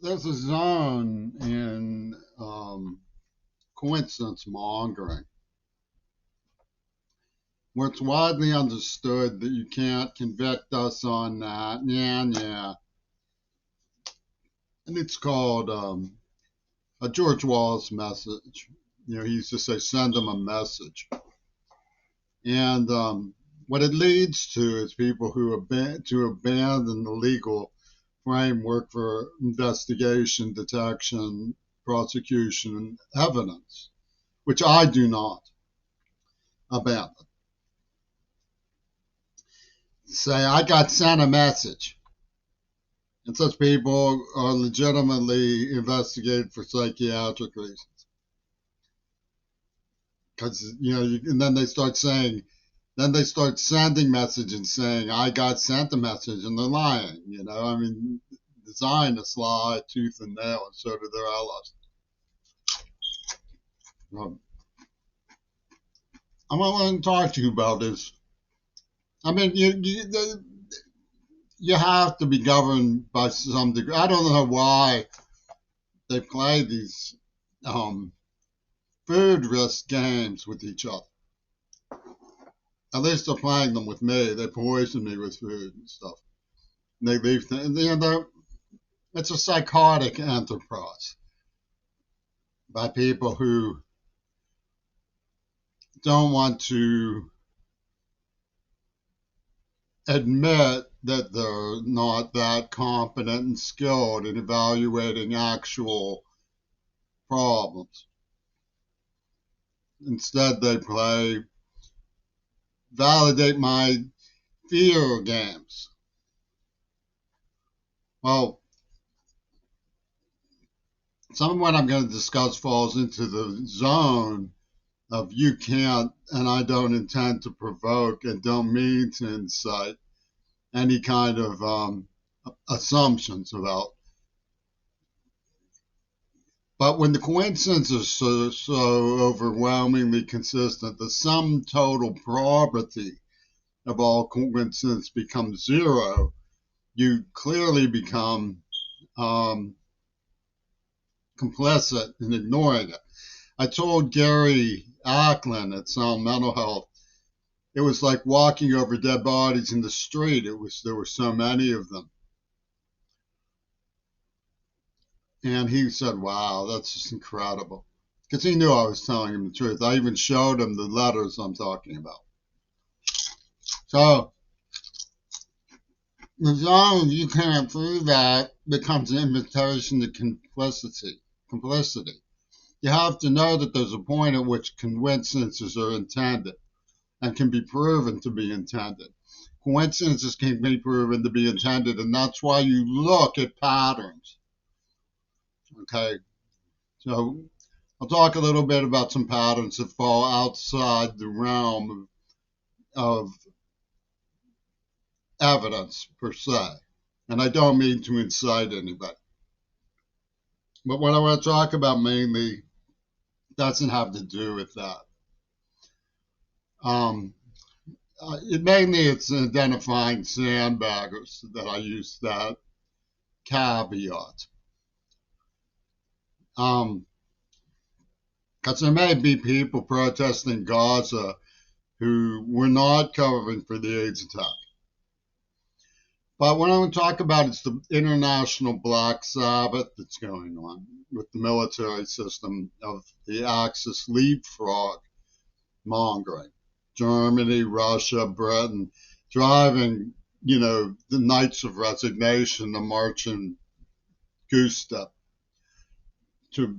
there's a zone in coincidence mongering where it's widely understood that you can't convict us on that. Yeah, yeah. And it's called a George Wallace message. He used to say, send them a message. And what it leads to is people who abandon the legal framework for investigation, detection, prosecution, and evidence, which I do not abandon. Say, I got sent a message. And such people are legitimately investigated for psychiatric reasons. Because, and then they start sending messages saying, I got sent a message, and they're lying. I mean, the Zionists lie tooth and nail, and so do their allies. Um, I'm going to talk to you about this. I mean, you have to be governed by some degree. I don't know why they play these food risk games with each other. At least they're playing them with me. They poison me with food and stuff. And they leave things. It's a psychotic enterprise by people who don't want to admit that they're not that competent and skilled in evaluating actual problems. Instead, they play validate my fear games. Well, some of what I'm going to discuss falls into the zone of you can't, and I don't intend to provoke and don't mean to incite any kind of assumptions about. But when the coincidences are so overwhelmingly consistent, the sum total probability of all coincidence becomes zero, you clearly become complicit in ignoring it. I told Gary Ackland at Sound Mental Health, it was like walking over dead bodies in the street. There were so many of them. And he said, wow, that's just incredible. Because he knew I was telling him the truth. I even showed him the letters I'm talking about. So, as long as you can't prove that, becomes an invitation to complicity. You have to know that there's a point at which coincidences are intended and can be proven to be intended. Coincidences can be proven to be intended, and that's why you look at patterns. Okay, so I'll talk a little bit about some patterns that fall outside the realm of evidence per se. And I don't mean to incite anybody. But what I want to talk about mainly doesn't have to do with that. It's identifying sandbaggers that I use that caveat. Because there may be people protesting Gaza who were not covering for the AIDS attack. But what I want to talk about is the international Black Sabbath that's going on with the military system of the Axis leapfrog mongering. Germany, Russia, Britain, driving, the Knights of Resignation to march in goose step to,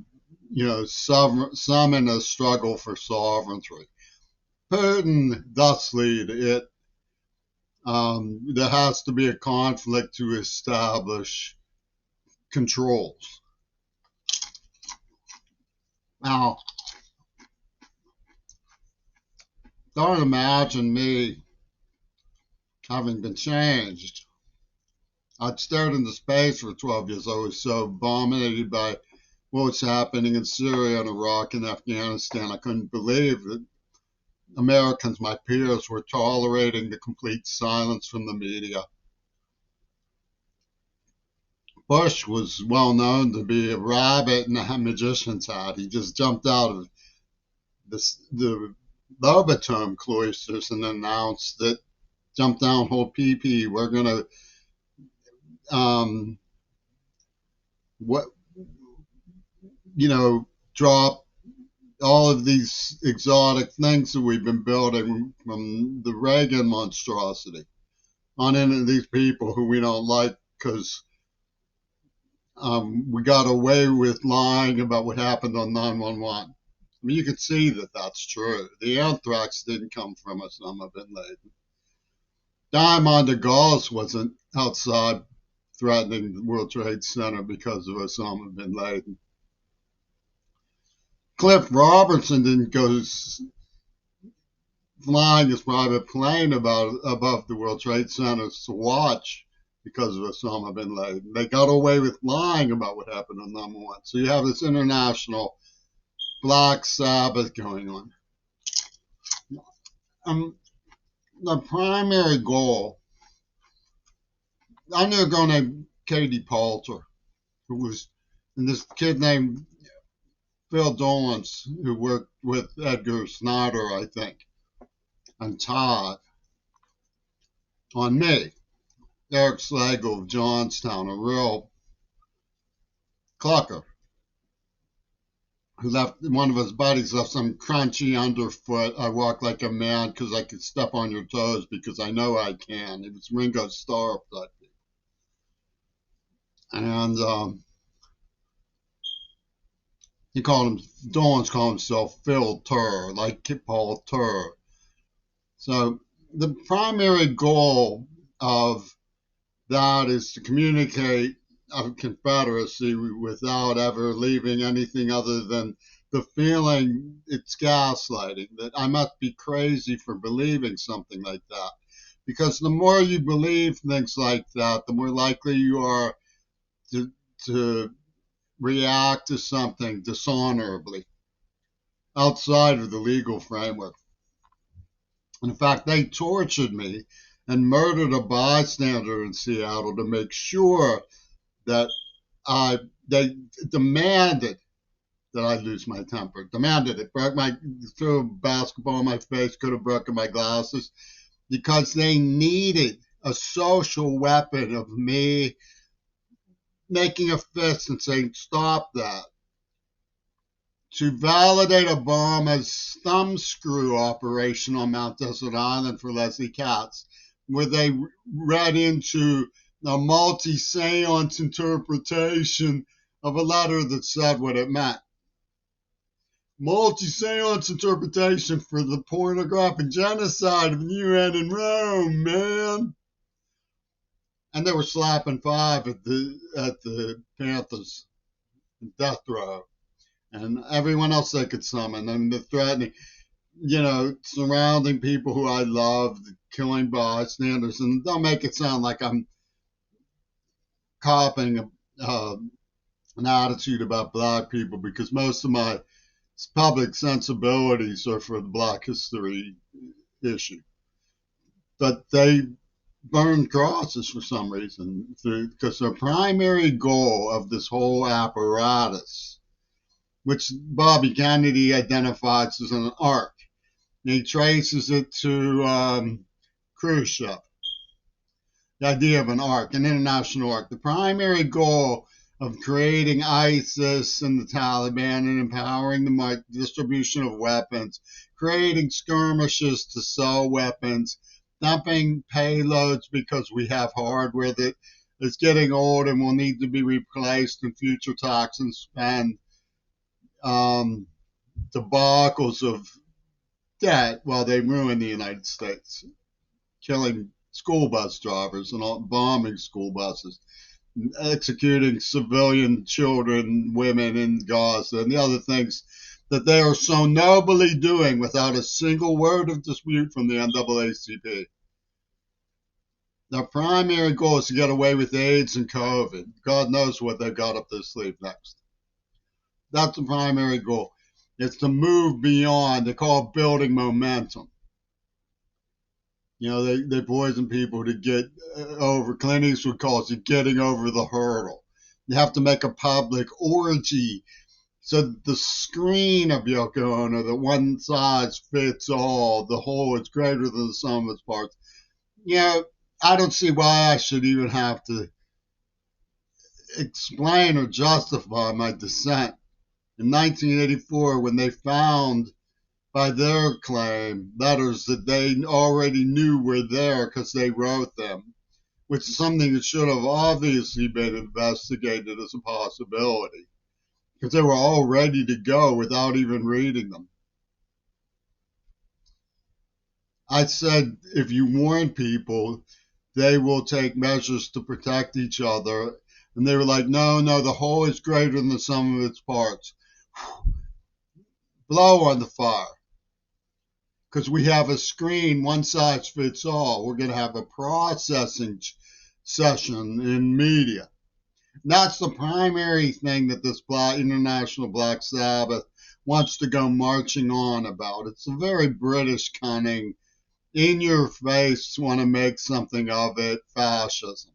summon a struggle for sovereignty. Putin thus lead it. There has to be a conflict to establish controls. Now, don't imagine me having been changed. I'd stared into space for 12 years. I was so abominated by what was happening in Syria and Iraq and Afghanistan. I couldn't believe that Americans, my peers, were tolerating the complete silence from the media. Bush was well known to be a rabbit in a magician's hat. He just jumped out of the Lobaton cloisters and announced that jump down, hold PP. We're gonna um, what drop all of these exotic things that we've been building from the Reagan monstrosity on any of these people who we don't like because we got away with lying about what happened on 911. I mean, you can see that that's true. The anthrax didn't come from Osama bin Laden. Diamond de Gaulle wasn't outside threatening the World Trade Center because of Osama bin Laden. Cliff Robertson didn't go flying his private plane above the World Trade Center to watch because of Osama bin Laden. They got away with lying about what happened on 9/11. So you have this international Black Sabbath going on. The primary goal, I knew a girl named Katie Palter, who was, and this kid named Phil Dolans, who worked with Edgar Snyder, I think, and Todd, on me. Eric Slagle of Johnstown, a real clucker, who left, one of his buddies left some crunchy underfoot. I walk like a man because I can step on your toes because I know I can. It was Ringo Starr type. And Dolan's called himself Phil Turr, like Paul Turr. So the primary goal of that is to communicate a confederacy without ever leaving anything other than the feeling it's gaslighting, that I must be crazy for believing something like that. Because the more you believe things like that, the more likely you are to react to something dishonorably outside of the legal framework. In fact, they tortured me and murdered a bystander in Seattle to make sure that they demanded that I lose my temper. Demanded it. Threw a basketball in my face, could have broken my glasses, because they needed a social weapon of me making a fist and saying, stop that, to validate Obama's thumbscrew operation on Mount Desert Island for Leslie Katz, where they read into a multi-seance interpretation of a letter that said what it meant. Multi-seance interpretation for the pornographic genocide of the UN in Rome, man. And they were slapping five at the Panthers death row. And everyone else they could summon. And the threatening, surrounding people who I love, killing bystanders. And don't make it sound like I'm copying an attitude about black people, because most of my public sensibilities are for the Black history issue. But they burned crosses for some reason, because their primary goal of this whole apparatus, which Bobby Kennedy identifies as an arc, and he traces it to Khrushchev, the idea of an arc, an international arc. The primary goal of creating ISIS and the Taliban and empowering the distribution of weapons, creating skirmishes to sell weapons, dumping payloads because we have hardware that is getting old and will need to be replaced in future toxins, and debacles of debt while they ruin the United States, killing school bus drivers and bombing school buses, executing civilian children, women in Gaza, and the other things that they are so nobly doing without a single word of dispute from the NAACP. Their primary goal is to get away with AIDS and COVID. God knows what they've got up their sleeve next. That's the primary goal. It's to move beyond. They call it building momentum. They poison people to get over. Clint Eastwood calls it getting over the hurdle. You have to make a public orgy. So the screen of Yoko Ono, that one size fits all, the whole is greater than the sum of its parts. You know, I don't see why I should even have to explain or justify my dissent. In 1984, when they found, by their claim, letters that they already knew were there because they wrote them, which is something that should have obviously been investigated as a possibility, because they were all ready to go without even reading them. I said, if you warn people, they will take measures to protect each other. And they were like, no, no, the whole is greater than the sum of its parts. Blow on the fire. Because we have a screen, one size fits all. We're going to have a processing session in media. That's the primary thing that this International Black Sabbath wants to go marching on about. It's a very British cunning, in your face, want to make something of it, fascism.